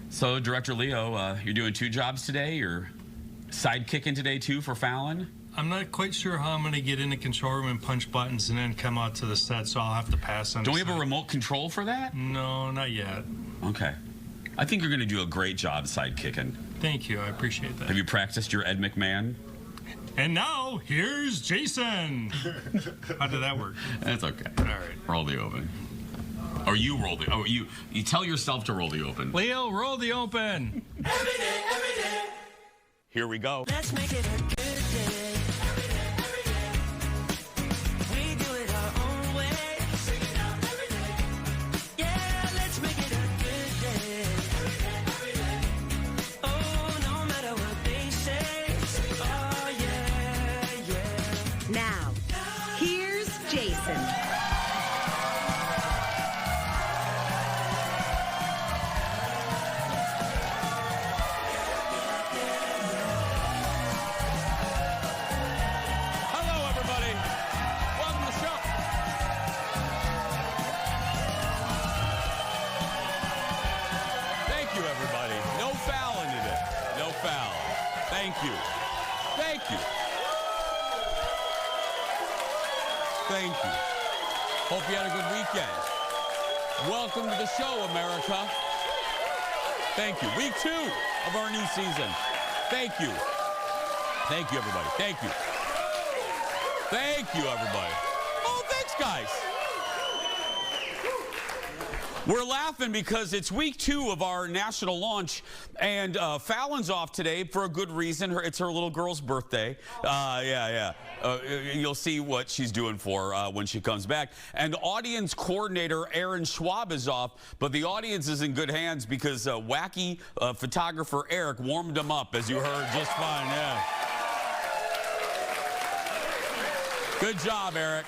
So, Director Leo, you're doing 2 jobs today. You're sidekicking today, too, for Fallon? I'm not quite sure how I'm going to get in the control room and punch buttons and then come out to the set, so I'll have to pass on. Don't we have a remote control for that? No, not yet. Okay. I think you're going to do a great job sidekicking. Thank you. I appreciate that. Have you practiced your Ed McMahon? And now, here's Jason. How did that work? That's okay. All right. Roll the open. Or you roll the... Oh, you tell yourself to roll the open. Leo, roll the open. Every day. Here we go. Let's make it a good day. Every day. We do it our own way. Sing it out every day. Yeah, let's make it a good day. Every day. Oh, no matter what they say. Oh, yeah. Now, here's Jason. Thank you. Hope you had a good weekend. Welcome to the show, America. Thank you. Week 2 of our new season. Thank you. Thank you, everybody. Thank you. Thank you, everybody. Oh, thanks, guys. We're laughing because it's week 2 of our national launch, and Fallon's off today for a good reason. It's her little girl's birthday. You'll see what she's doing for when she comes back. And audience coordinator Aaron Schwab is off, but the audience is in good hands because wacky photographer Eric warmed him up, as you heard just fine. Yeah. Good job, Eric.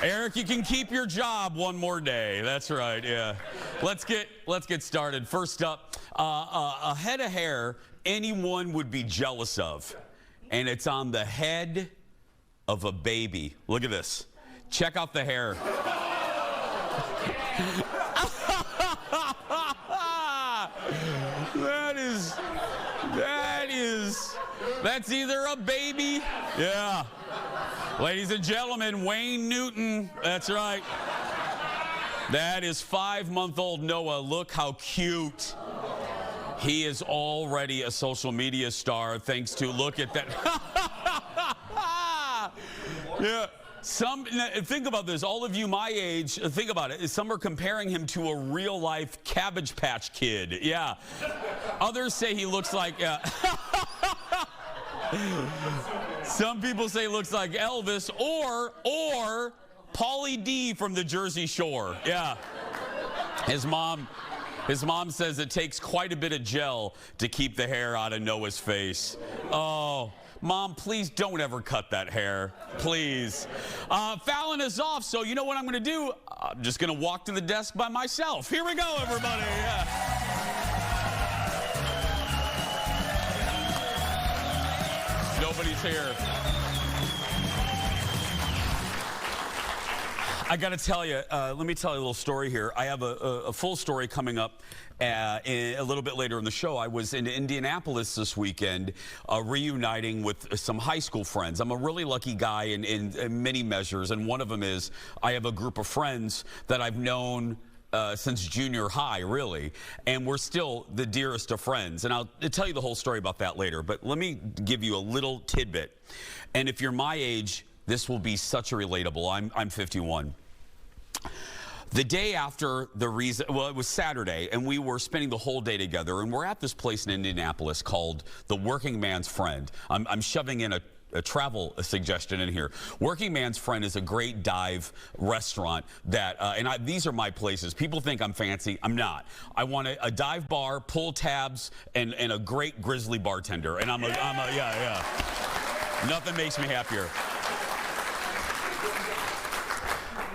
Eric, you can keep your job one more day. That's right, yeah. Let's get started. First up, a head of hair anyone would be jealous of, and it's on the head of a baby. Look at this. Check out the hair. That's either a baby, yeah. Ladies and gentlemen, Wayne Newton, that's right. That is 5-month-old Noah. Look how cute. He is already a social media star thanks to, look at that. Yeah. Think about this. All of you my age, think about it. Some are comparing him to a real-life Cabbage Patch Kid. Yeah. Others say he looks like... Some people say he looks like Elvis or Pauly D from the Jersey Shore. Yeah. His mom says it takes quite a bit of gel to keep the hair out of Noah's face. Oh, Mom, please don't ever cut that hair. Please. Fallon is off, so you know what I'm going to do? I'm just going to walk to the desk by myself. Here we go, everybody. Yeah. Nobody's here. I got to tell you, let me tell you a little story here. I have a full story coming up a little bit later in the show. I was in Indianapolis this weekend reuniting with some high school friends. I'm a really lucky guy in many measures, and one of them is I have a group of friends that I've known since junior high, really, and we're still the dearest of friends. And I'll tell you the whole story about that later, but let me give you a little tidbit. And if you're my age, this will be such a relatable. I'm 51. The day after it was Saturday, and we were spending the whole day together, and we're at this place in Indianapolis called the Working Man's Friend. I'm shoving in a travel suggestion in here. Working Man's Friend is a great dive restaurant that, these are my places. People think I'm fancy. I'm not. I want a dive bar, pull tabs, and a great grizzly bartender. And yeah. Nothing makes me happier.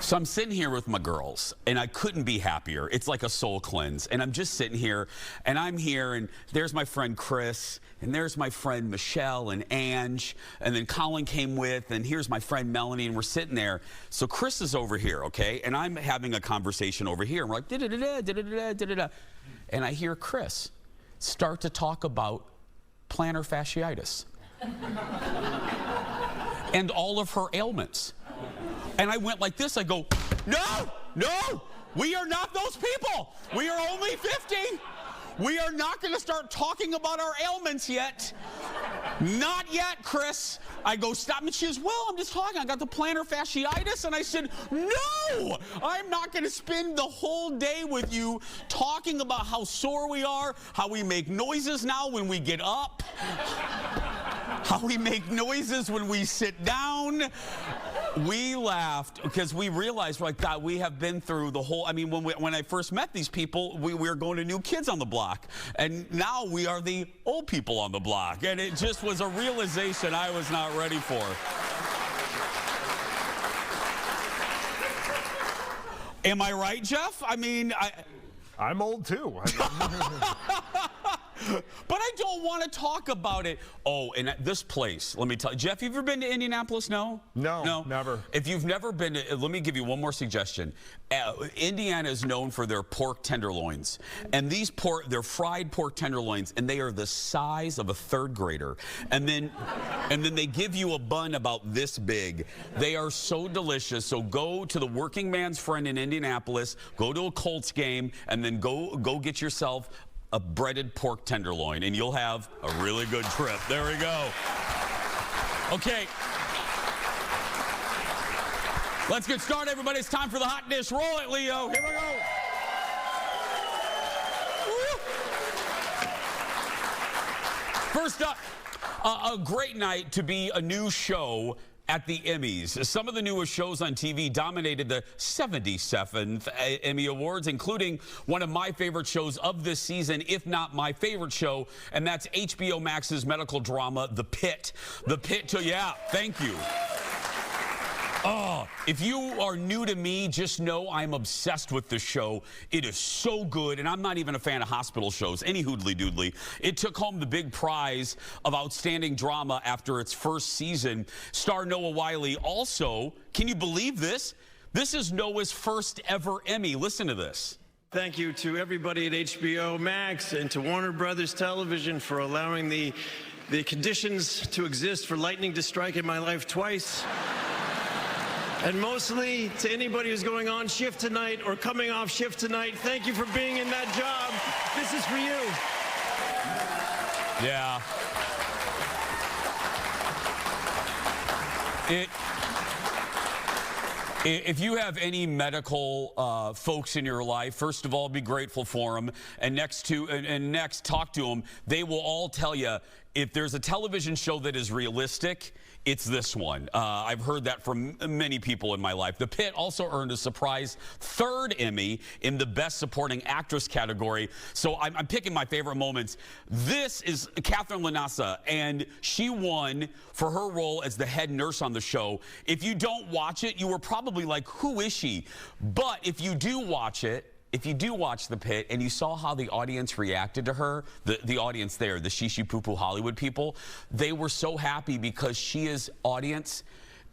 So I'm sitting here with my girls, and I couldn't be happier. It's like a soul cleanse. And I'm just sitting here, and I'm here, and there's my friend Chris, and there's my friend Michelle and Ange, and then Colin came with, and here's my friend Melanie, and we're sitting there. So Chris is over here, okay? And I'm having a conversation over here. And we're like, da-da-da-da, da-da-da-da, da-da-da. and I hear Chris start to talk about plantar fasciitis and all of her ailments. And I went like this. I go, no, we are not those people. We are only 50. We are not going to start talking about our ailments yet. Not yet, Chris. I go, stop. And she goes, well, I'm just talking. I got the plantar fasciitis. And I said, no, I'm not going to spend the whole day with you talking about how sore we are, how we make noises now when we get up, how we make noises when we sit down. We laughed because we realized, like, God, we have been through the whole, I mean, when I first met these people, we were going to New Kids on the Block. And now we are the old people on the block. And it just was a realization I was not ready for. Am I right, Jeff? I mean, I'm old too. But I don't want to talk about it. Oh, and at this place, let me tell you. Jeff, you ever been to Indianapolis? No? No, never. If you've never been to, let me give you one more suggestion. Indiana is known for their pork tenderloins. And they're fried pork tenderloins, and they are the size of a third grader. And then they give you a bun about this big. They are so delicious. So go to the Working Man's Friend in Indianapolis, go to a Colts game, and then go get yourself a breaded pork tenderloin, and you'll have a really good trip. There we go. Okay. Let's get started, everybody. It's time for the hot dish. Roll it, Leo. Here we go. Woo. First up, a great night to be a new show at the Emmys. Some of the newest shows on TV dominated the 77th Emmy Awards, including one of my favorite shows of this season, if not my favorite show, and that's HBO Max's medical drama, The Pitt. The Pitt, yeah, thank you. Oh, if you are new to me, just know I'm obsessed with this show. It is so good, and I'm not even a fan of hospital shows, any hoodly doodly. It took home the big prize of outstanding drama after its first season. Star Noah Wyle also, can you believe this? This is Noah's first ever Emmy. Listen to this. Thank you to everybody at HBO Max and to Warner Brothers Television for allowing the conditions to exist for lightning to strike in my life twice. And mostly to anybody who's going on shift tonight or coming off shift tonight, thank you for being in that job. This is for you. Yeah. If you have any medical folks in your life, first of all, be grateful for them, and next, talk to them. They will all tell you if there's a television show that is realistic, it's this one. I've heard that from many people in my life. The Pitt also earned a surprise third Emmy in the Best Supporting Actress category. So I'm picking my favorite moments. This is Catherine Lanassa, and she won for her role as the head nurse on the show. If you don't watch it, you were probably like, who is she? But if you do watch it, if you do watch The Pitt and you saw how the audience reacted to her, the audience there, the Shishi Poo Poo Hollywood people, they were so happy because she is audience,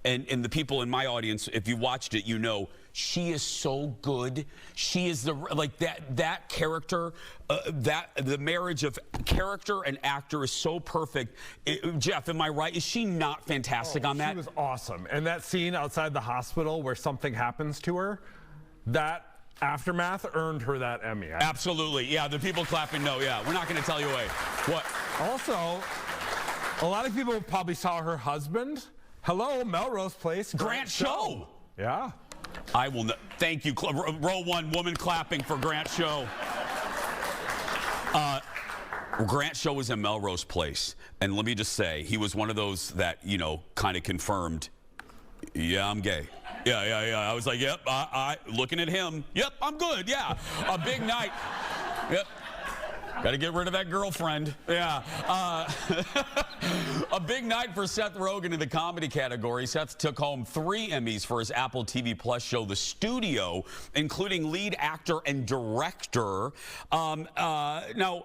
and the people in my audience, if you watched it, you know, she is so good. She is that character, the marriage of character and actor is so perfect. Jeff, am I right? Is she not fantastic on that? She was awesome. And that scene outside the hospital where something happens to her, that aftermath earned her that Emmy. Absolutely. Yeah, the people clapping no. Yeah, we're not going to tell you away. What? Also, a lot of people probably saw her husband. Hello, Melrose Place. Grant Show. Yeah. I will. Thank you. Row one, woman clapping for Grant Show. Grant Show was in Melrose Place, and let me just say, he was one of those that, you know, kind of confirmed, yeah, I'm gay. Yeah. I was like, yep, looking at him, yep, I'm good, yeah. A big night. Yep. Got to get rid of that girlfriend. Yeah. A big night for Seth Rogen in the comedy category. Seth took home 3 Emmys for his Apple TV Plus show, The Studio, including lead actor and director. Now,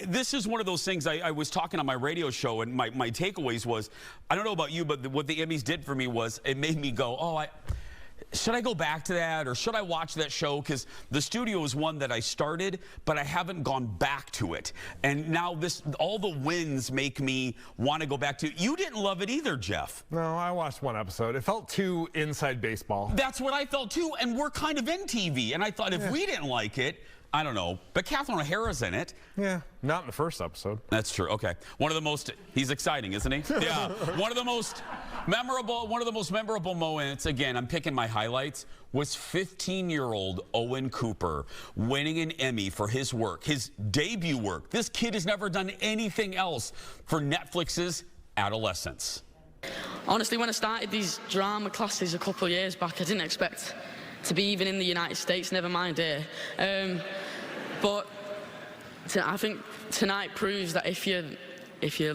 this is one of those things I was talking on my radio show, and my takeaways was, I don't know about you, but what the Emmys did for me was it made me go, should I go back to that or should I watch that show? Because the studio is one that I started, but I haven't gone back to it. And now all the wins make me want to go back to it. You didn't love it either, Jeff. No, I watched one episode. It felt too inside baseball. That's what I felt too. And we're kind of in TV. And I thought if we didn't like it, I don't know. But Catherine O'Hara's in it. Yeah, not in the first episode. That's true. Okay. One of the most, he's exciting, isn't he? Yeah. One of the most memorable moments, again, I'm picking my highlights, was 15-year-old Owen Cooper winning an Emmy for his work, his debut work. This kid has never done anything else for Netflix's Adolescence. Honestly, when I started these drama classes a couple of years back, I didn't expect to be even in the United States, never mind here. But I think tonight proves that if you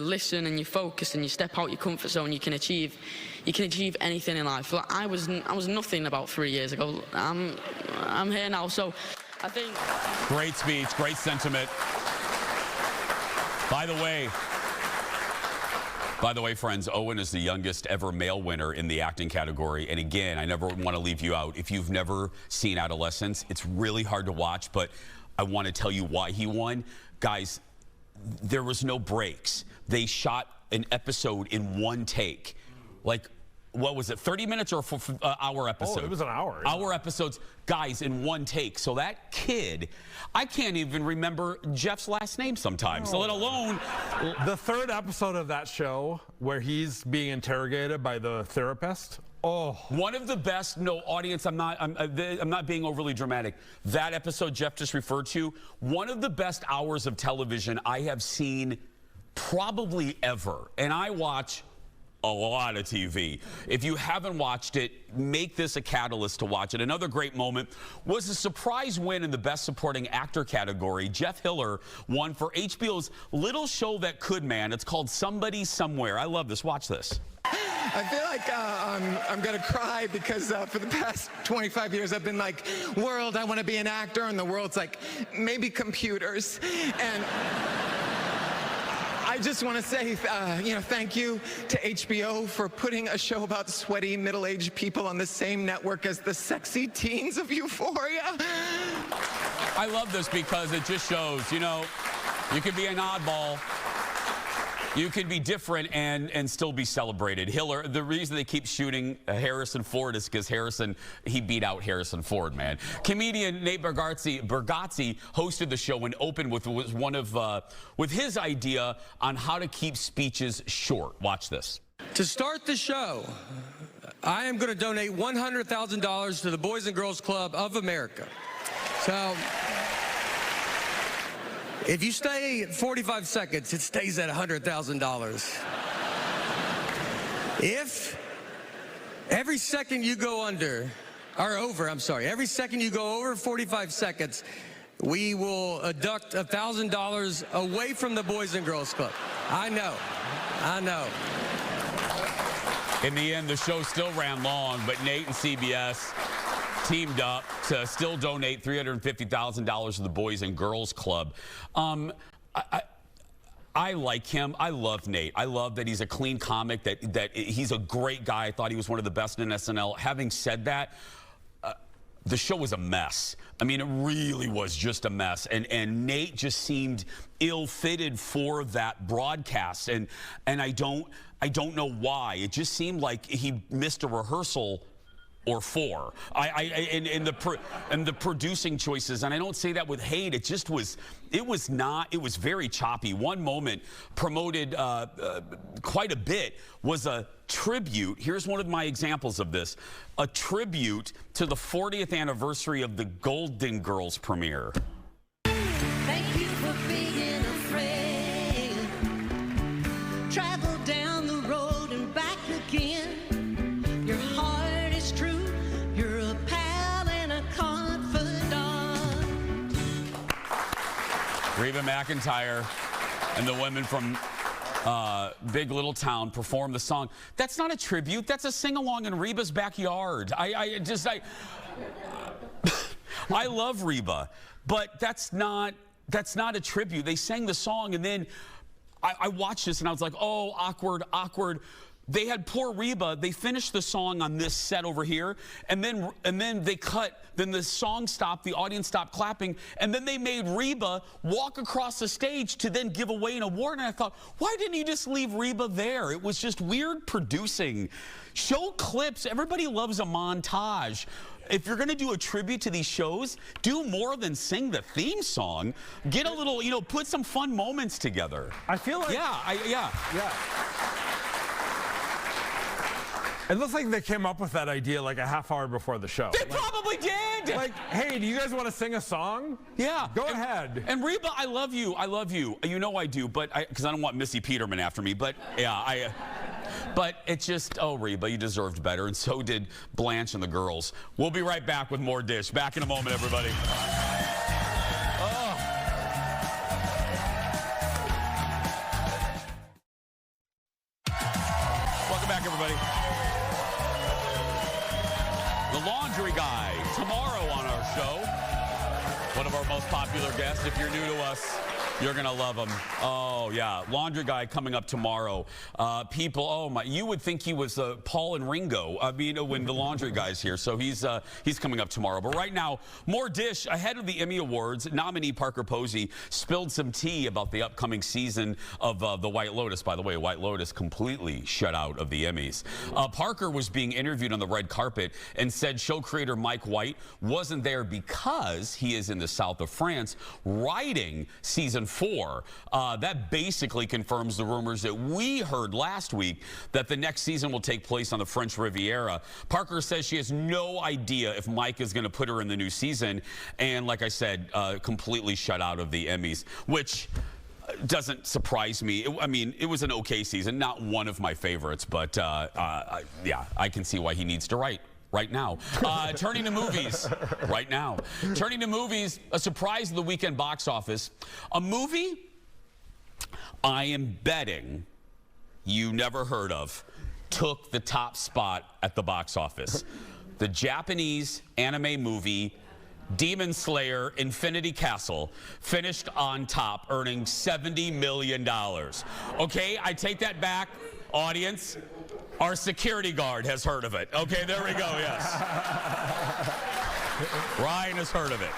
listen and you focus and you step out your comfort zone, you can achieve anything in life. Like I was nothing about 3 years ago. I'm here now, so I think. Great speech, great sentiment. By the way, friends, Owen is the youngest ever male winner in the acting category. And again, I never want to leave you out. If you've never seen Adolescence, it's really hard to watch, but I want to tell you why he won. Guys, there was no breaks. They shot an episode in one take. Like, what was it, 30 minutes or an hour episode? Oh, it was an hour. Hour episodes, guys, in one take. So that kid, I can't even remember Jeff's last name sometimes, let alone. The third episode of that show where he's being interrogated by the therapist. Oh, one of the best. No, audience, I'm not being overly dramatic. That episode Jeff just referred to, one of the best hours of television I have seen probably ever. And I watch a lot of TV. If you haven't watched it, make this a catalyst to watch it. Another great moment was a surprise win in the Best Supporting Actor category. Jeff Hiller won for HBO's Little Show That Could Man. It's called Somebody Somewhere. I love this. Watch this. I feel like I'm going to cry because for the past 25 years I've been like, world, I want to be an actor, and the world's like, maybe computers. And I just want to say, thank you to HBO for putting a show about sweaty middle-aged people on the same network as the sexy teens of Euphoria. I love this because it just shows, you can be an oddball. You can be different and still be celebrated. Hiller, the reason they keep shooting Harrison Ford is because he beat out Harrison Ford, man. Comedian Nate Bargatze hosted the show and opened with with his idea on how to keep speeches short. Watch this. To start the show, I am going to donate $100,000 to the Boys and Girls Club of America. So if you stay 45 seconds, it stays at $100,000. If every second you go every second you go over 45 seconds, we will deduct $1,000 away from the Boys and Girls Club. I know. In the end, the show still ran long, but Nate and CBS teamed up to still donate $350,000 to the Boys and Girls Club. I like him. I love Nate. I love that he's a clean comic, that he's a great guy. I thought he was one of the best in SNL. Having said that, the show was a mess. I mean, it really was just a mess. And Nate just seemed ill-fitted for that broadcast. And I don't know why. It just seemed like he missed a rehearsal or four. And the producing choices, and I don't say that with hate. It just was. It was very choppy. One moment promoted quite a bit was a tribute. Here's one of my examples of this: a tribute to the 40th anniversary of the Golden Girls premiere. Thank you for being a friend. Travel down the road and back again. Your heart is true. You're a pal and a confidant. Reba McEntire and the women from Big Little Town performed the song. That's not a tribute. That's a sing-along in Reba's backyard. I love Reba, but that's not a tribute. They sang the song, and then I watched this, and I was like, oh, awkward. they had poor Reba. They finished the song on this set over here, and then they cut. Then the song stopped. The audience stopped clapping, and then they made Reba walk across the stage to then give away an award. And I thought, why didn't you just leave Reba there? It was just weird producing. Show clips. Everybody loves a montage. If you're going to do a tribute to these shows, do more than sing the theme song. Get a little, you know, put some fun moments together. I feel like... Yeah. It looks like they came up with that idea like a half hour before the show. They probably did. Like, hey, do you guys want to sing a song? Yeah. Go ahead. And Reba, I love you. I love you. You know I do, but because I don't want Missy Peterman after me. But yeah, but it's just, oh, Reba, you deserved better, and so did Blanche and the girls. We'll be right back with more Dish. Back in a moment, everybody. Welcome back, everybody. The Laundry Guy, tomorrow on our show. One of our most popular guests. If you're new to us, you're going to love him. Oh, yeah. Laundry Guy coming up tomorrow. People, oh, my. You would think he was Paul and Ringo, when the Laundry Guy's here. So he's coming up tomorrow. But right now, more Dish. Ahead of the Emmy Awards, nominee Parker Posey spilled some tea about the upcoming season of The White Lotus. By the way, White Lotus completely shut out of the Emmys. Parker was being interviewed on the red carpet and said show creator Mike White wasn't there because he is in the south of France writing season 4. That basically confirms the rumors that we heard last week that the next season will take place on the French Riviera. Parker says she has no idea if Mike is going to put her in the new season, and like I said, completely shut out of the Emmys, which doesn't surprise me. It was an okay season, not one of my favorites, but yeah, I can see why he needs to write. Right now. Turning to movies. Right now. Turning to movies, a surprise of the weekend box office. A movie I am betting you never heard of took the top spot at the box office. The Japanese anime movie Demon Slayer Infinity Castle finished on top, earning $70 million. Okay, I take that back, audience. Our security guard has heard of it. Okay, there we go, yes. Ryan has heard of it.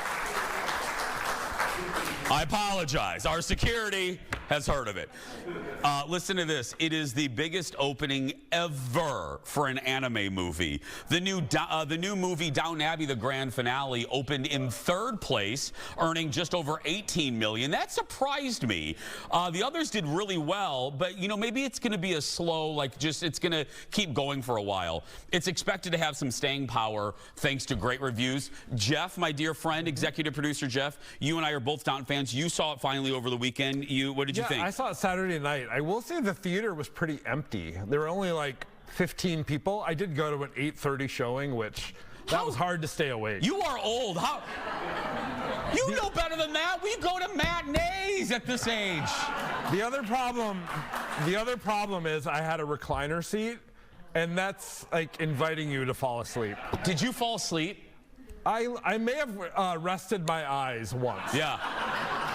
I apologize. Our security has heard of it. Listen to this. It is the biggest opening ever for an anime movie. The new movie Downton Abbey, the grand finale, opened in 3rd place, earning just over $18 million. That surprised me. The others did really well, but maybe it's going to be a slow, it's going to keep going for a while. It's expected to have some staying power thanks to great reviews. Jeff, my dear friend, executive producer Jeff, you and I are both Downton fans. You saw it finally over the weekend. What did you think? I saw it Saturday night. I will say the theater was pretty empty. There were only like 15 people. I did go to an 8:30 showing, which that was hard to stay awake. You are old. How? You know better than that. We go to matinees at this age. The other problem is I had a recliner seat, and that's like inviting you to fall asleep. Did you fall asleep? I may have rested my eyes once. Yeah.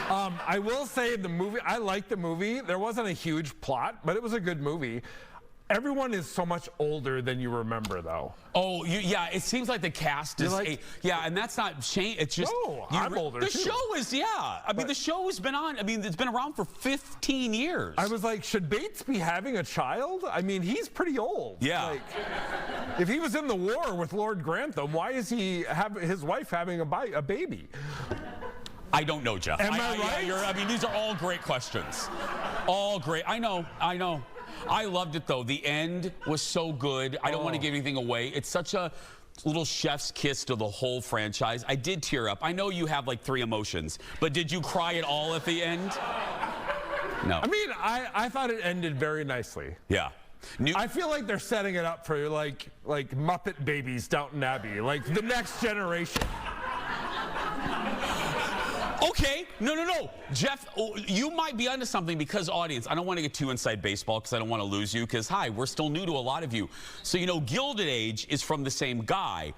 I will say the movie, I liked the movie. There wasn't a huge plot, but it was a good movie. Everyone is so much older than you remember, though. Oh, yeah, it seems like the cast is, yeah, and that's not shame. It's just, no, I'm older, the too. show is, yeah. The show has been on, it's been around for 15 years. I was like, should Bates be having a child? He's pretty old. Yeah. If he was in the war with Lord Grantham, why is he his wife having a baby? I don't know, Jeff. Am I right? These are all great questions. All great. I know. I loved it, though. The end was so good. I don't want to give anything away. It's such a little chef's kiss to the whole franchise. I did tear up. I know you have like 3 emotions, but did you cry at all at the end? No. I thought it ended very nicely. Yeah. I feel like they're setting it up for like Muppet Babies, Downton Abbey, like the next generation. Okay, no. Jeff, you might be onto something because, audience, I don't want to get too inside baseball because I don't want to lose you because, hi, we're still new to a lot of you. So, Gilded Age is from the same guy.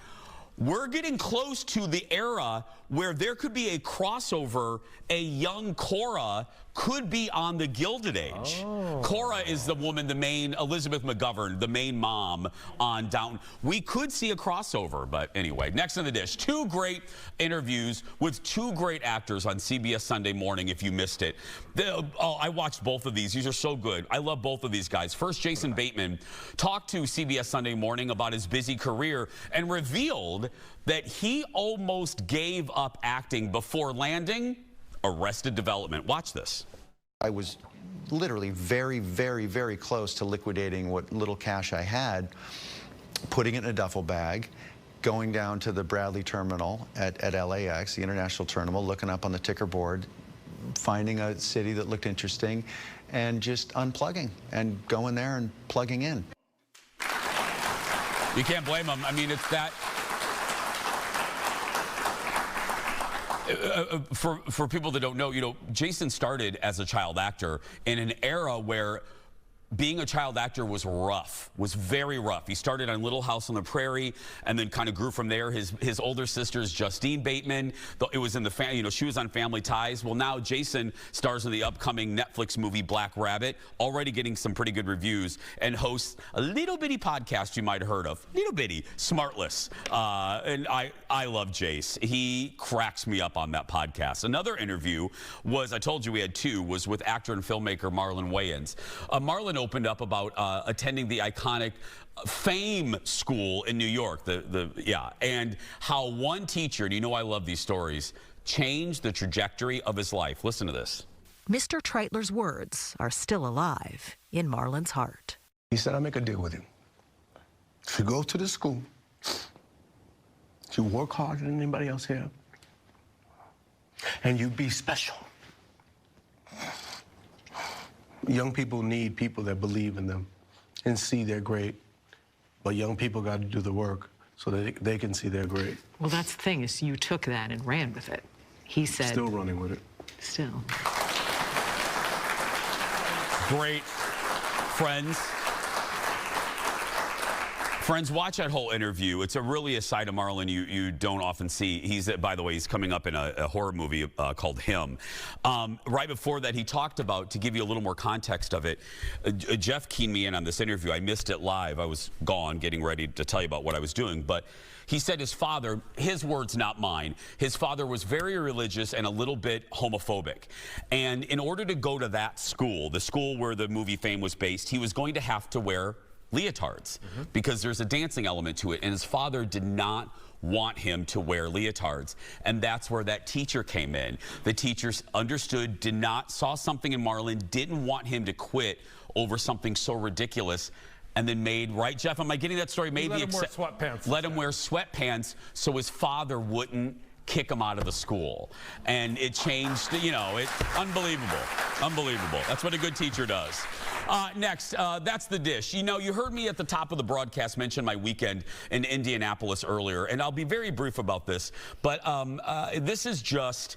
We're getting close to the era where there could be a crossover, a young Korra could be on the Gilded Age. Cora is the woman, the main, Elizabeth McGovern, the main mom on Downton. We could see a crossover, but anyway, next on the dish, 2 great interviews with 2 great actors on CBS Sunday Morning, if you missed it. I watched both of these. These are so good. I love both of these guys. First, Jason Bateman talked to CBS Sunday Morning about his busy career and revealed that he almost gave up acting before landing Arrested Development. Watch this. I was literally very, very, very close to liquidating what little cash I had, putting it in a duffel bag, going down to the Bradley terminal at LAX, the international terminal, looking up on the ticker board, finding a city that looked interesting, and just unplugging and going there and plugging in. You can't blame him. I mean, it's that. For people that don't know, you know, Jason started as a child actor in an era where being a child actor was rough, was very rough. He started on Little House on the Prairie and then kind of grew from there. His older sister's Justine Bateman. It was in the family, you know, she was on Family Ties. Well, now Jason stars in the upcoming Netflix movie Black Rabbit, already getting some pretty good reviews, and hosts a little bitty podcast you might have heard of. Little bitty, Smartless. And I love Jace. He cracks me up on that podcast. Another interview was, I told you we had 2, was with actor and filmmaker Marlon Wayans. Marlon opened up about attending the iconic Fame School in New York, and how one teacher, and you know I love these stories, changed the trajectory of his life. Listen to this. Mr. Treitler's words are still alive in Marlon's heart. He said, I'll make a deal with you. If you go to the school, if you work harder than anybody else here, and you be special. Young people need people that believe in them and see they're great. But young people got to do the work so that they can see they're great. Well, that's the thing, is you took that and ran with it. He said... Still running with it. Still. Great. Friends, watch that whole interview. It's really a side of Marlon you don't often see. By the way, he's coming up in a horror movie called Him. Right before that, he talked about, to give you a little more context of it, Jeff keyed me in on this interview. I missed it live. I was gone getting ready to tell you about what I was doing. But he said his father, his words, not mine, his father was very religious and a little bit homophobic. And in order to go to that school, the school where the movie Fame was based, he was going to have to wear leotards because there's a dancing element to it, and his father did not want him to wear leotards, and that's where that teacher came in. The teachers understood, saw something in Marlon, didn't want him to quit over something so ridiculous, and then made, right, Jeff, am I getting that story? Let him wear sweatpants. Let him wear sweatpants so his father wouldn't kick him out of the school. And it changed, you know, unbelievable. Unbelievable. That's what a good teacher does. Next, that's the dish. You know, you heard me at the top of the broadcast mention my weekend in Indianapolis earlier, and I'll be very brief about this, but this is just...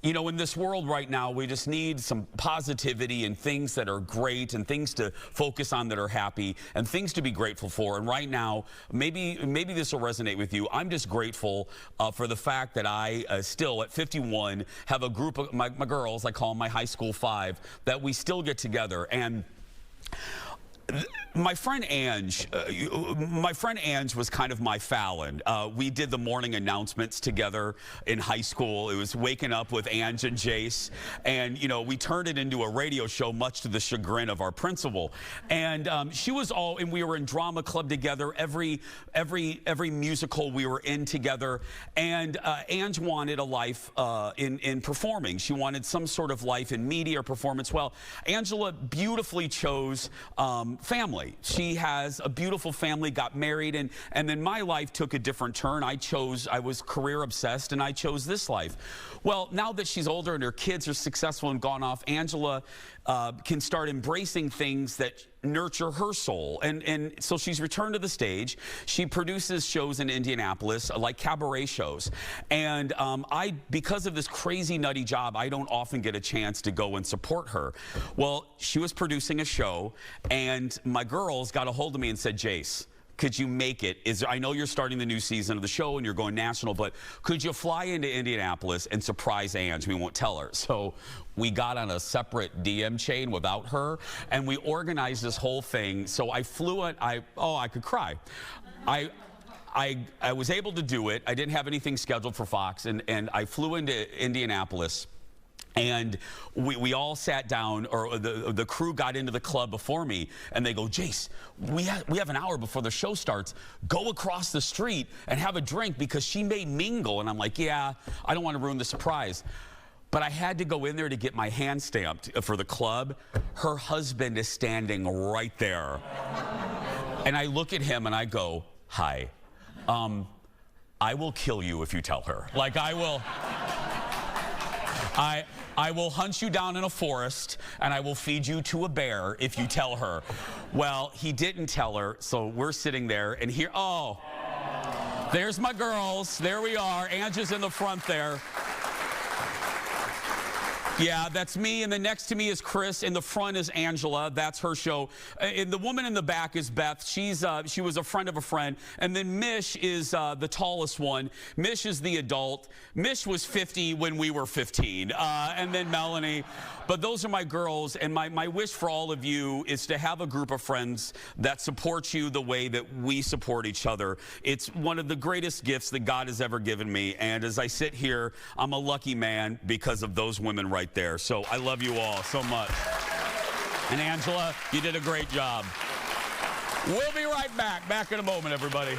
You know, in this world right now, we just need some positivity and things that are great and things to focus on that are happy and things to be grateful for. And right now, maybe this will resonate with you. I'm just grateful for the fact that I still, at 51, have a group of my girls, I call them my high school 5, that we still get together. And my friend Ange was kind of my Fallon. We did the morning announcements together in high school. It was Waking Up with Ange and Jace, and you know, we turned it into a radio show, much to the chagrin of our principal. And she was and we were in drama club together. Every musical we were in together. And Ange wanted a life in performing. She wanted some sort of life in media or performance. Well, Angela beautifully chose family. She has a beautiful family, got married, and then my life took a different turn. I was career obsessed, and I chose this life. Well, now that she's older and her kids are successful and gone off, Angela can start embracing things that nurture her soul. And so she's returned to the stage. She produces shows in Indianapolis, like cabaret shows. And because of this crazy nutty job, I don't often get a chance to go and support her. Well, she was producing a show, and my girls got a hold of me and said, Jace, could you make it? I know you're starting the new season of the show and you're going national, but could you fly into Indianapolis and surprise Ange? We won't tell her. So we got on a separate DM chain without her, and we organized this whole thing. So I flew it. I could cry. I was able to do it. I didn't have anything scheduled for Fox, and I flew into Indianapolis. And we all sat down, or the crew got into the club before me, and they go, Jace, we have an hour before the show starts. Go across the street and have a drink because she may mingle. And I'm like, yeah, I don't want to ruin the surprise. But I had to go in there to get my hand stamped for the club. Her husband is standing right there. And I look at him and I go, hi. I will kill you if you tell her. Like, I will hunt you down in a forest, and I will feed you to a bear if you tell her. Well, he didn't tell her, so we're sitting there, and here, there's my girls. There we are. Ange is in the front there. Yeah, that's me, and then next to me is Chris. In the front is Angela. That's her show. And the woman in the back is Beth. She was a friend of a friend. And then Mish is the tallest one. Mish is the adult. Mish was 50 when we were 15. And then Melanie. But those are my girls, and my wish for all of you is to have a group of friends that support you the way that we support each other. It's one of the greatest gifts that God has ever given me. And as I sit here, I'm a lucky man because of those women right there. So I love you all so much. And Angela, you did a great job. We'll be right back. Back in a moment, everybody. You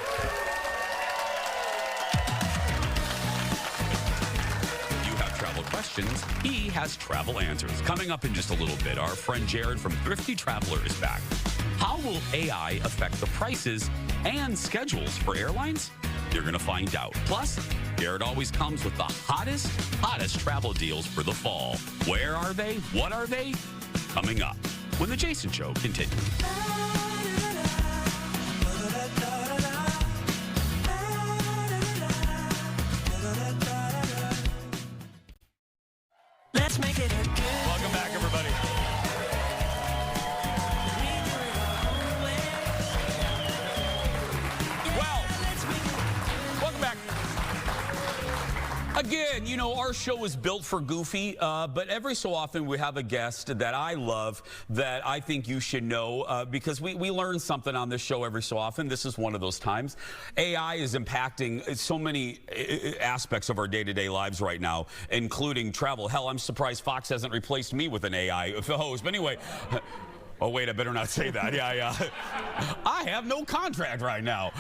have travel questions. He has travel answers. Coming up in just a little bit, our friend Jared from Thrifty Traveler is back. How will AI affect the prices and schedules for airlines? You're going to find out. Plus, Jared always comes with the hottest travel deals for the fall. Where are they? What are they? Coming up when The Jason Show continues. Let's make it a good. Welcome back, everybody. Welcome back. Again, you know, our show is built for goofy, but every so often we have a guest that I love that I think you should know because we learn something on this show every so often. This is one of those times. AI is impacting so many aspects of our day-to-day lives right now, including travel. Hell, I'm surprised Fox hasn't replaced me with an AI host. But anyway... Oh, wait, I better not say that. Yeah. I have no contract right now.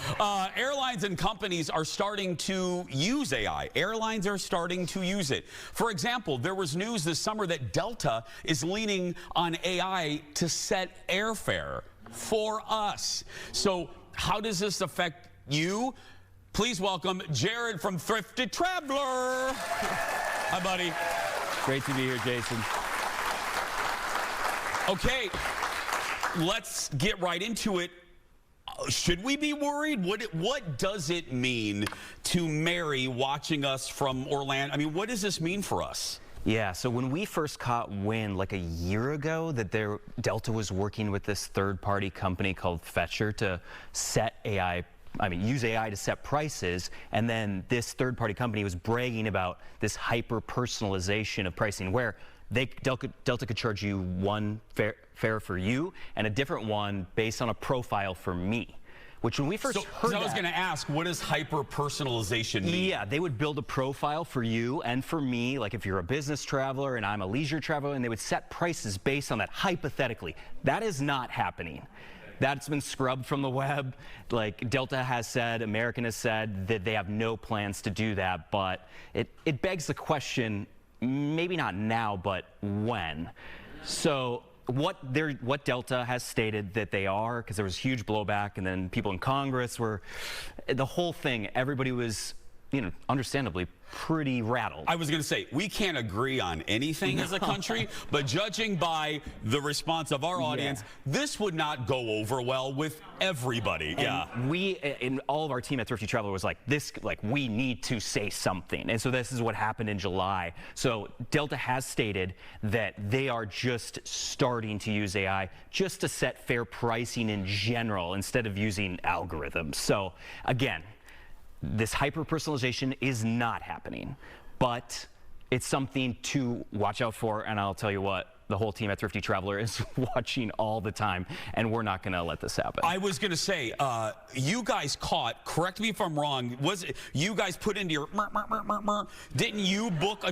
Airlines and companies are starting to use AI. Airlines are starting to use it. For example, there was news this summer that Delta is leaning on AI to set airfare for us. So how does this affect you? Please welcome Jared from Thrifty Traveler. Hi, buddy. Great to be here, Jason. Okay. Let's get right into it. Should we be worried? What does it mean to Mary watching us from Orlando? I mean, what does this mean for us? Yeah, so when we first caught wind like a year ago that Delta was working with this third-party company called Fetcher to set use AI to set prices, and then this third-party company was bragging about this hyper-personalization of pricing where Delta could charge you one fare for you and a different one based on a profile for me. Which when we first heard that, I was going to ask, what does hyper-personalization mean? Yeah, they would build a profile for you and for me, like if you're a business traveler and I'm a leisure traveler, and they would set prices based on that hypothetically. That is not happening. That's been scrubbed from the web. Like Delta has said, American has said that they have no plans to do that, but it begs the question, maybe not now, but when? So what Delta has stated that they are, because there was huge blowback, and then people in Congress the whole thing, everybody was understandably pretty rattled. I was going to say, we can't agree on anything as a country, but judging by the response of our audience, this would not go over well with everybody. And we, in all of our team at Thrifty Traveler was like, we need to say something. And so this is what happened in July. So Delta has stated that they are just starting to use AI just to set fair pricing in general instead of using algorithms. So again, this hyper-personalization is not happening, but it's something to watch out for, and I'll tell you what, the whole team at Thrifty Traveler is watching all the time, and we're not going to let this happen. I was going to say, you guys caught, correct me if I'm wrong, was it, you guys put into your, didn't you book,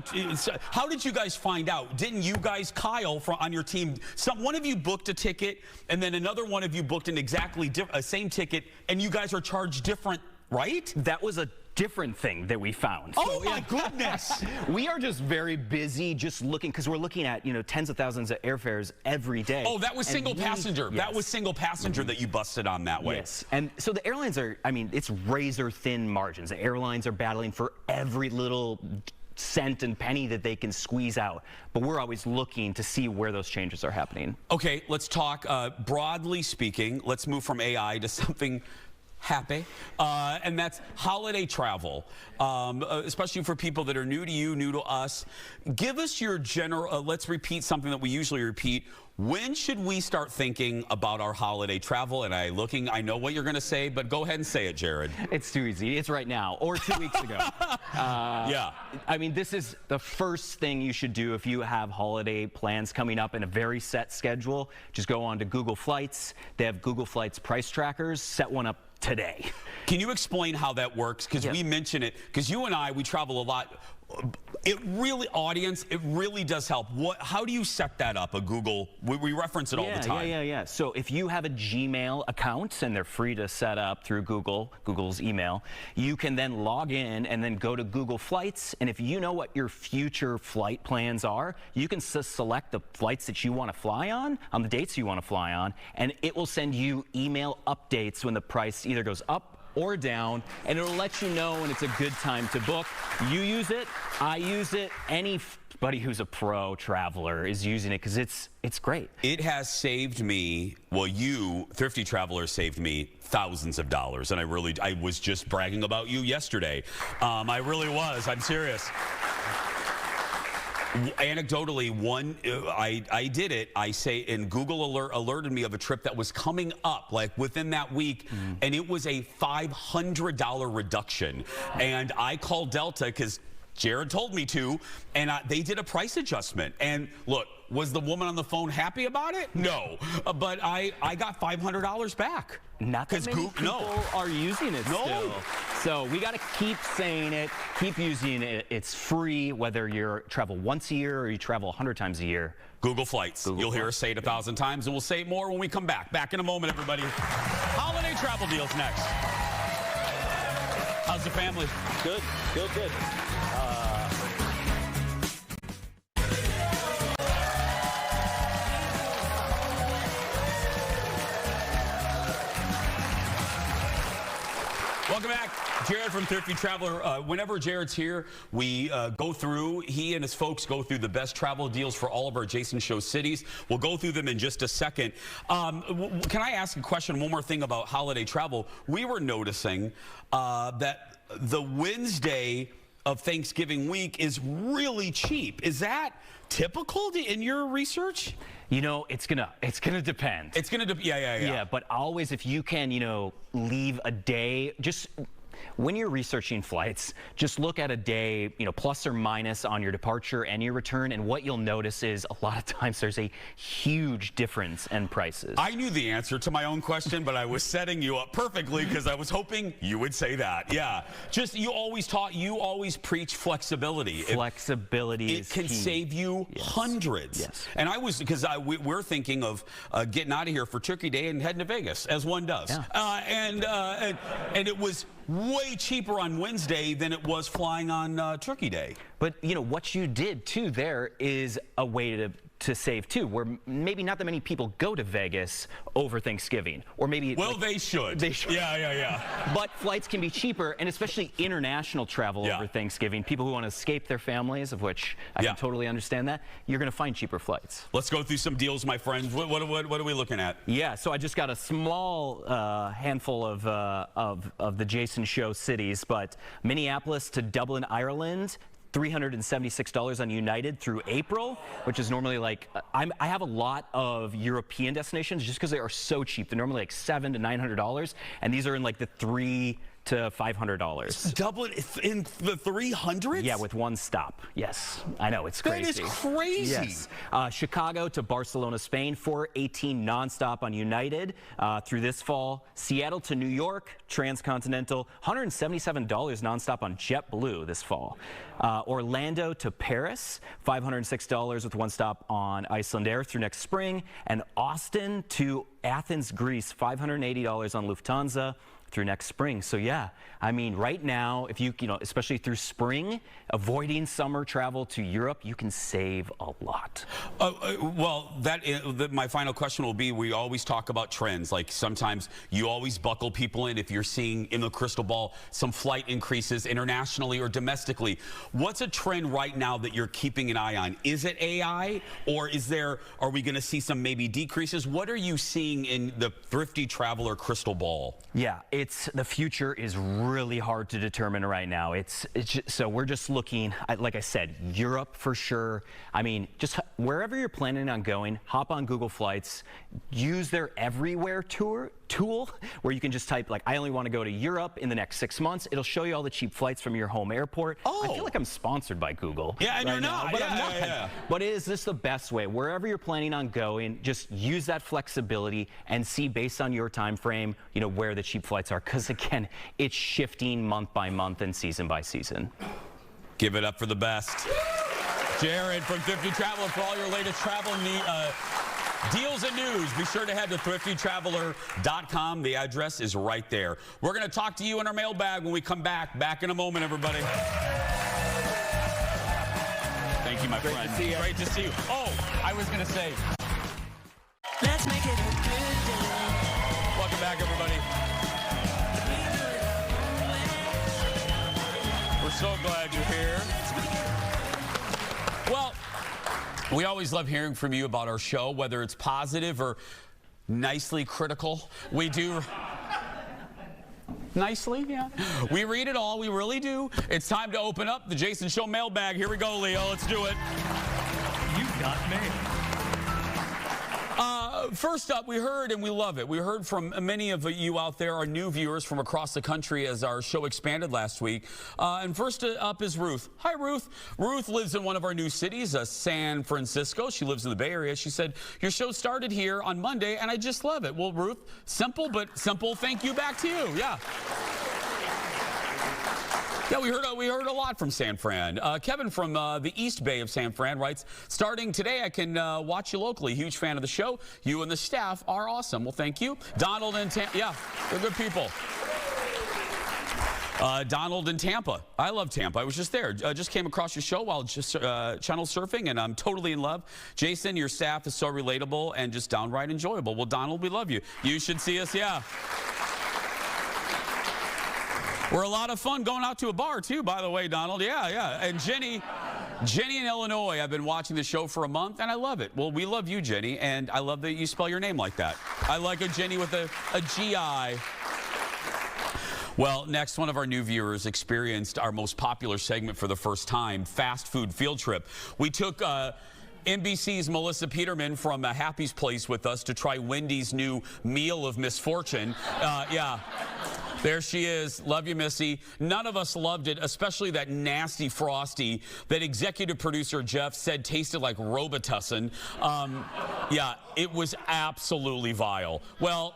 how did you guys find out? Didn't you guys, Kyle, on your team, one of you booked a ticket, and then another one of you booked an exactly same ticket, and you guys are charged different, right? That was a different thing that we found. Oh my goodness! We are just very busy just looking, because we're looking at, tens of thousands of airfares every day. Oh, that was single passenger. Yes. That was single passenger that you busted on that way. Yes, and so the airlines are, it's razor thin margins. The airlines are battling for every little cent and penny that they can squeeze out, but we're always looking to see where those changes are happening. Okay, let's talk broadly speaking. Let's move from AI to something happy, and that's holiday travel, especially for people that are new to you, new to us. Give us your general, let's repeat something that we usually repeat. When should we start thinking about our holiday travel? And I know what you're going to say, but go ahead and say it, Jared. It's too easy. It's right now, or 2 weeks ago. Yeah. This is the first thing you should do if you have holiday plans coming up in a very set schedule. Just go on to Google Flights. They have Google Flights price trackers. Set one up today. Can you explain how that works? Because we mention it, because you and I, we travel a lot. It really does help. How do you set that up, a Google? We reference it all the time. Yeah. So if you have a Gmail account, and they're free to set up through Google's email, you can then log in and then go to Google Flights, and if you know what your future flight plans are, you can select the flights that you want to fly on the dates you want to fly on, and it will send you email updates when the price either goes up or down, and it'll let you know when it's a good time to book. You use it, I use it, anybody who's a pro traveler is using it because it's great. It has saved me, Thrifty Traveler saved me thousands of dollars, and I was just bragging about you yesterday. I really was, I'm serious. Anecdotally, I did it. And Google alerted me of a trip that was coming up, like within that week, and it was a $500 reduction. And I called Delta because Jared told me to, and they did a price adjustment. And look, was the woman on the phone happy about it? No, but I got $500 back. Not that many people are using it still. So we got to keep saying it, keep using it. It's free, whether you travel once a year or you travel 100 times a year. Google Flights. You'll hear us say it 1,000 times, and we'll say it more when we come back. Back in a moment, everybody. Holiday travel deals next. How's the family? Good. Welcome back. Jared from Thrifty Traveler. Whenever Jared's here, we go through, he and his folks go through the best travel deals for all of our Jason Show cities. We'll go through them in just a second. Can I ask a question, one more thing about holiday travel? We were noticing that the Wednesday of Thanksgiving week is really cheap. Is that typical in your research? It's gonna depend. It's gonna depend. Yeah. But always, if you can, leave a day, just when you're researching flights, just look at a day, plus or minus on your departure and your return, and what you'll notice is a lot of times there's a huge difference in prices. I knew the answer to my own question, but I was setting you up perfectly because I was hoping you would say that. Yeah. You always preach flexibility. Flexibility is key. It can save you hundreds. Yes. And we're thinking of getting out of here for Turkey Day and heading to Vegas, as one does. Yeah. And it was way cheaper on Wednesday than it was flying on Turkey Day. But what you did too there is a way to to save too, where maybe not that many people go to Vegas over Thanksgiving, or maybe they should. They should. Yeah. But flights can be cheaper, and especially international travel over Thanksgiving. People who want to escape their families, of which I can totally understand that. You're going to find cheaper flights. Let's go through some deals, my friends. What are we looking at? Yeah, so I just got a small handful of the Jason Show cities, but Minneapolis to Dublin, Ireland. $376 on United through April, which is normally like, I have a lot of European destinations just because they are so cheap. They're normally like $700 to $900, and these are in like the $300 to $500. Dublin in the 300s? Yeah, with one stop. Yes, I know, it's crazy. That is crazy. Yes. Chicago to Barcelona, Spain, $418 nonstop on United through this fall. Seattle to New York, transcontinental, $177 nonstop on JetBlue this fall. Orlando to Paris, $506 with one stop on Icelandair through next spring. And Austin to Athens, Greece, $580 on Lufthansa through next spring. So yeah, I mean, right now, if you know, especially through spring, avoiding summer travel to Europe, you can save a lot. Well, my final question will be, we always talk about trends. Like sometimes you always buckle people in if you're seeing in the crystal ball some flight increases internationally or domestically. What's a trend right now that you're keeping an eye on? Is it AI, or are we going to see some maybe decreases? What are you seeing in the Thrifty Traveler crystal ball? Yeah, the future is really hard to determine right now. So we're just looking, like I said, Europe for sure. I mean, just wherever you're planning on going, hop on Google Flights, use their Everywhere tool where you can just type like, I only want to go to Europe in the next 6 months. It'll show you all the cheap flights from your home airport. I feel like I'm sponsored by Google. Yeah, and right you're now, not. But I'm not. But is this the best way? Wherever you're planning on going, just use that flexibility and see based on your time frame, you know, where the cheap flights are. Because again, it's shifting month by month and season by season. Give it up for the best. Jared from Thrifty Traveler for all your latest travel deals and news. Be sure to head to thriftytraveler.com. The address is right there. We're going to talk to you in our mailbag when we come back. Back in a moment, everybody. Thank you, my friend. Great to see you. Great to see you. Oh, I was going to say. Let's make it a good day. Welcome back, everybody. We're so glad you're here. Well, we always love hearing from you about our show, whether it's positive or nicely critical. We do. Nicely, yeah. We read it all. We really do. It's time to open up the Jason Show mailbag. Here we go, Leo. Let's do it. You got mail. First up, we heard, and we love it, we heard from many of you out there, our new viewers from across the country as our show expanded last week. And first up is Ruth. Hi, Ruth. Ruth lives in one of our new cities, San Francisco. She lives in the Bay Area. She said, your show started here on Monday, and I just love it. Well, Ruth, simple but simple thank you back to you. Yeah. Yeah, we heard a lot from San Fran. Kevin from the East Bay of San Fran writes, starting today, I can watch you locally. Huge fan of the show. You and the staff are awesome. Well, thank you. Donald and Tampa. Yeah, they're good people. Donald in Tampa. I love Tampa. I was just there. Just came across your show while just channel surfing, and I'm totally in love. Jason, your staff is so relatable and just downright enjoyable. Well, Donald, we love you. You should see us, yeah. We're a lot of fun going out to a bar, too, by the way, Donald. Yeah. And Jenny in Illinois, I've been watching the show for a month, and I love it. Well, we love you, Jenny, and I love that you spell your name like that. I like a Jenny with a G-I. Well, next, one of our new viewers experienced our most popular segment for the first time, Fast Food Field Trip. We took NBC's Melissa Peterman from Happy's Place with us to try Wendy's new Meal of Misfortune. Yeah. There she is. Love you, Missy. None of us loved it, especially that nasty Frosty that executive producer Jeff said tasted like Robitussin. Yeah, it was absolutely vile. Well,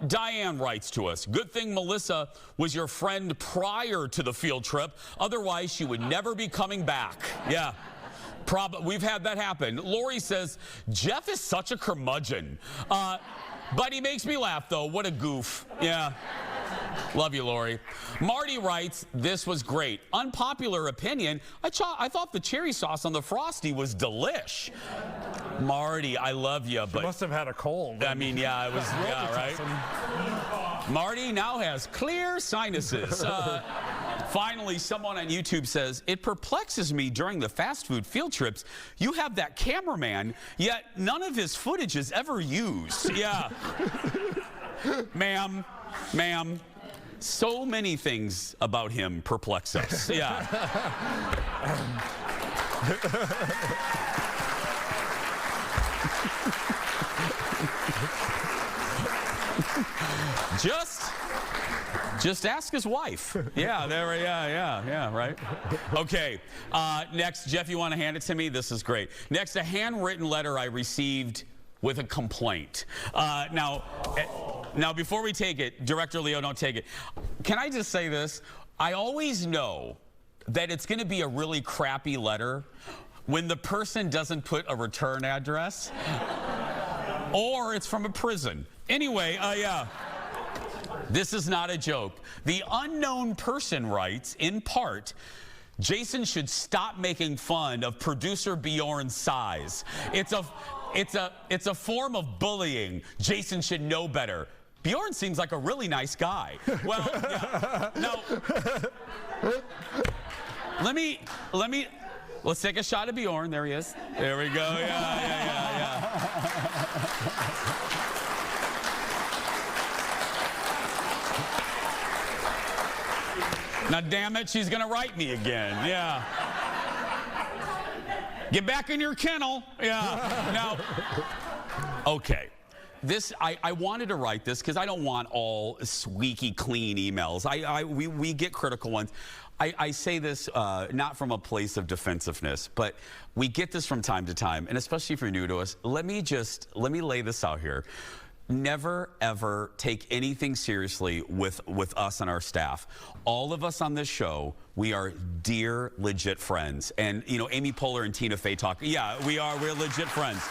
Diane writes to us, good thing Melissa was your friend prior to the field trip. Otherwise, she would never be coming back. Yeah. We've had that happen. Lori says, Jeff is such a curmudgeon. But he makes me laugh, though. What a goof. Yeah. Love you, Lori. Marty writes, this was great. Unpopular opinion, I thought the cherry sauce on the Frosty was delish. Marty, I love you, but must have had a cold. I mean, yeah, it was, yeah, right? Marty now has clear sinuses. Finally, someone on YouTube says, it perplexes me during the fast food field trips. You have that cameraman, yet none of his footage is ever used. Yeah. Ma'am, so many things about him perplex us. Yeah. Just ask his wife. Yeah, yeah, right. Okay, next, Jeff, you want to hand it to me? This is great. Next, a handwritten letter I received with a complaint. Now, before we take it, Director Leo, don't take it. Can I just say this? I always know that it's going to be a really crappy letter when the person doesn't put a return address or it's from a prison. Anyway, yeah. This is not a joke. The unknown person writes, in part, Jason should stop making fun of producer Bjorn's size. It's a form of bullying. Jason should know better. Bjorn seems like a really nice guy. Well, yeah. No. Let's take a shot of Bjorn. There he is. There we go. Yeah. Now, damn it, she's going to write me again. Yeah. Get back in your kennel. Yeah. Now, okay. I wanted to write this because I don't want all squeaky clean emails. We get critical ones. I say this not from a place of defensiveness, but we get this from time to time, and especially if you're new to us, let me lay this out here. Never, ever take anything seriously with us and our staff. All of us on this show, we are dear, legit friends. And, you know, Amy Poehler and Tina Fey talk. Yeah, we're legit friends.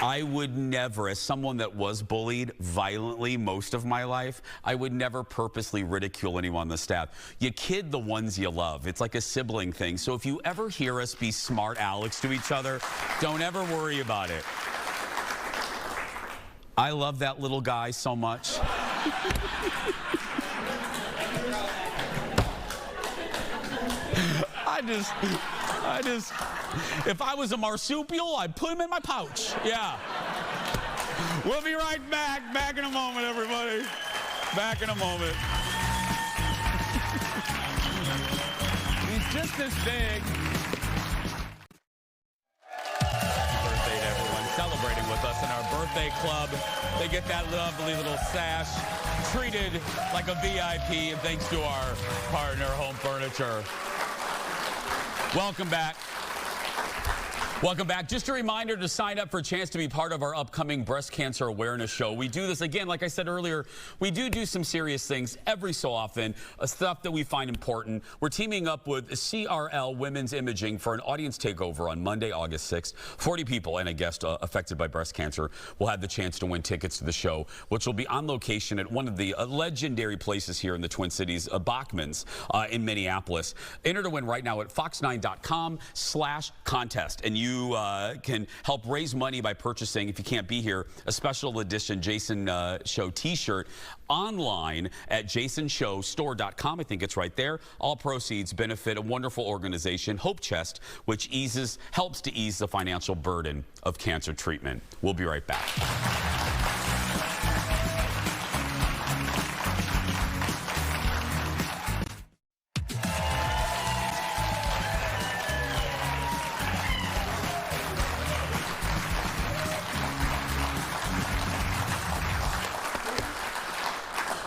I would never, as someone that was bullied violently most of my life, I would never purposely ridicule anyone on the staff. You kid the ones you love. It's like a sibling thing. So if you ever hear us be smart Alex to each other, don't ever worry about it. I love that little guy so much. I just, if I was a marsupial, I'd put him in my pouch. Yeah. We'll be right back. Back in a moment, everybody. Back in a moment. He's just this big. Happy birthday to everyone celebrating with us in our birthday club. They get that lovely little sash, treated like a VIP, and thanks to our partner, Home Furniture. Welcome back. Welcome back. Just a reminder to sign up for a chance to be part of our upcoming breast cancer awareness show. We do this again, like I said earlier, we do some serious things every so often, stuff that we find important. We're teaming up with CRL Women's Imaging for an audience takeover on Monday, August 6th. 40 people and a guest affected by breast cancer will have the chance to win tickets to the show, which will be on location at one of the legendary places here in the Twin Cities, Bachman's in Minneapolis. Enter to win right now at fox9.com/contest, and you can help raise money by purchasing, if you can't be here, a special edition Jason Show t-shirt online at jasonshowstore.com. I think it's right there. All proceeds benefit a wonderful organization, Hope Chest, which helps to ease the financial burden of cancer treatment. We'll be right back.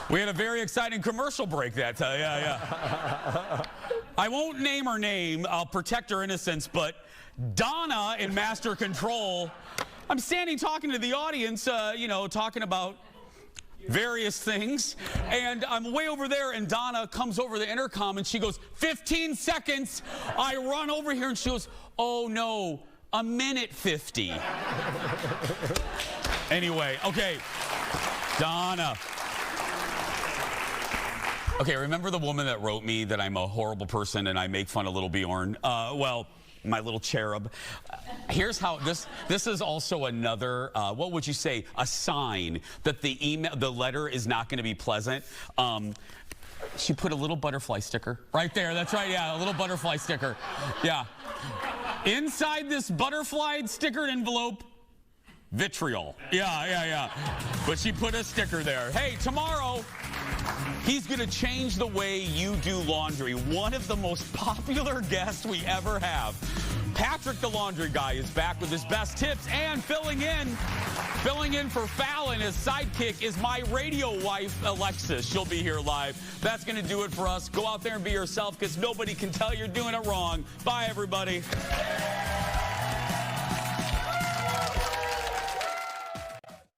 We had a very exciting commercial break that time. Yeah. I won't name her name. I'll protect her innocence, but Donna in Master Control, I'm standing talking to the audience, talking about various things, and I'm way over there, and Donna comes over the intercom, and she goes, 15 seconds. I run over here, and she goes, oh, no, a minute 50. Anyway, okay, Donna. Okay, remember the woman that wrote me that I'm a horrible person and I make fun of little Bjorn? Well, my little cherub. Here's how this is also another, what would you say, a sign that the letter is not going to be pleasant. She put a little butterfly sticker right there. That's right, yeah, a little butterfly sticker. Yeah. Inside this butterfly stickered envelope, vitriol. Yeah. But she put a sticker there. Hey, tomorrow, he's going to change the way you do laundry. One of the most popular guests we ever have. Patrick the laundry guy is back with his best tips, and filling in for Fallon, his sidekick, is my radio wife, Alexis. She'll be here live. That's going to do it for us. Go out there and be yourself, because nobody can tell you're doing it wrong. Bye, everybody.